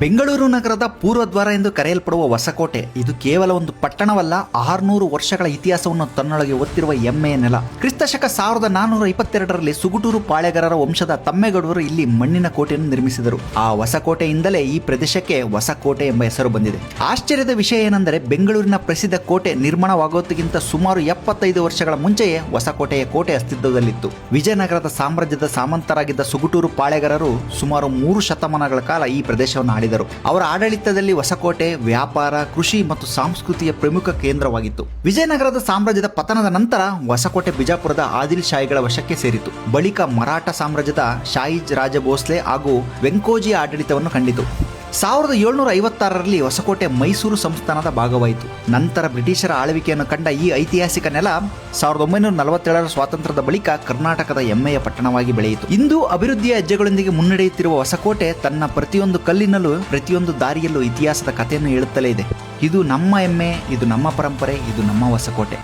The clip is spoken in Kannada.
ಬೆಂಗಳೂರು ನಗರದ ಪೂರ್ವದ್ವಾರ ಎಂದು ಕರೆಯಲ್ಪಡುವ ಹೊಸಕೋಟೆ ಇದು ಕೇವಲ ಒಂದು ಪಟ್ಟಣವಲ್ಲ, 600 ವರ್ಷಗಳ ಇತಿಹಾಸವನ್ನು ತನ್ನೊಳಗೆ ಹೊತ್ತಿರುವ ಹೆಮ್ಮೆಯ ನೆಲ. ಕ್ರಿಸ್ತಶಕ 1422ರಲ್ಲಿ ಸುಗುಟೂರು ಪಾಳೆಗಾರರ ವಂಶದ ತಮ್ಮೇಗೌಡರು ಇಲ್ಲಿ ಮಣ್ಣಿನ ಕೋಟೆಯನ್ನು ನಿರ್ಮಿಸಿದರು. ಆ ಹೊಸಕೋಟೆಯಿಂದಲೇ ಈ ಪ್ರದೇಶಕ್ಕೆ ಹೊಸಕೋಟೆ ಎಂಬ ಹೆಸರು ಬಂದಿದೆ. ಆಶ್ಚರ್ಯದ ವಿಷಯ ಏನೆಂದರೆ, ಬೆಂಗಳೂರಿನ ಪ್ರಸಿದ್ಧ ಕೋಟೆ ನಿರ್ಮಾಣವಾಗುವುದಕ್ಕಿಂತ ಸುಮಾರು 75 ವರ್ಷಗಳ ಮುಂಚೆಯೇ ಹೊಸಕೋಟೆಯ ಕೋಟೆ ಅಸ್ತಿತ್ವದಲ್ಲಿತ್ತು. ವಿಜಯನಗರದ ಸಾಮ್ರಾಜ್ಯದ ಸಾಮಂತರಾಗಿದ್ದ ಸುಗುಟೂರು ಪಾಳೆಗಾರರು ಸುಮಾರು 3 ಶತಮಾನಗಳ ಕಾಲ ಈ ಪ್ರದೇಶವನ್ನು ಆಳಿದರು. ಅವರ ಆಡಳಿತದಲ್ಲಿ ಹೊಸಕೋಟೆ ವ್ಯಾಪಾರ, ಕೃಷಿ ಮತ್ತು ಸಂಸ್ಕೃತಿಯ ಪ್ರಮುಖ ಕೇಂದ್ರವಾಗಿತ್ತು. ವಿಜಯನಗರದ ಸಾಮ್ರಾಜ್ಯದ ಪತನದ ನಂತರ ಹೊಸಕೋಟೆ ಬಿಜಾಪುರದ ಆದಿಲ್ ಶಾಹಿಗಳ ವಶಕ್ಕೆ ಸೇರಿತು. ಬಳಿಕ ಮರಾಠ ಸಾಮ್ರಾಜ್ಯದ ಶಾಹಿಜ್ ರಾಜ ಭೋಸ್ಲೆ ಹಾಗೂ ವೆಂಕೋಜಿಯ ಆಡಳಿತವನ್ನು ಕಂಡಿತು. 1756ರಲ್ಲಿ ಹೊಸಕೋಟೆ ಮೈಸೂರು ಸಂಸ್ಥಾನದ ಭಾಗವಾಯಿತು. ನಂತರ ಬ್ರಿಟಿಷರ ಆಳ್ವಿಕೆಯನ್ನು ಕಂಡ ಈ ಐತಿಹಾಸಿಕ ನೆಲ 1947ರ ಸ್ವಾತಂತ್ರ್ಯದ ಬಳಿಕ ಕರ್ನಾಟಕದ ಹೆಮ್ಮೆಯ ಪಟ್ಟಣವಾಗಿ ಬೆಳೆಯಿತು. ಇಂದು ಅಭಿವೃದ್ಧಿಯ ಹೆಜ್ಜೆಗಳೊಂದಿಗೆ ಮುನ್ನಡೆಯುತ್ತಿರುವ ಹೊಸಕೋಟೆ ತನ್ನ ಪ್ರತಿಯೊಂದು ಕಲ್ಲಿನಲ್ಲೂ ಪ್ರತಿಯೊಂದು ದಾರಿಯಲ್ಲೂ ಇತಿಹಾಸದ ಕಥೆಯನ್ನು ಹೇಳುತ್ತಲೇ ಇದೆ. ಇದು ನಮ್ಮ ಹೆಮ್ಮೆ, ಇದು ನಮ್ಮ ಪರಂಪರೆ, ಇದು ನಮ್ಮ ಹೊಸಕೋಟೆ.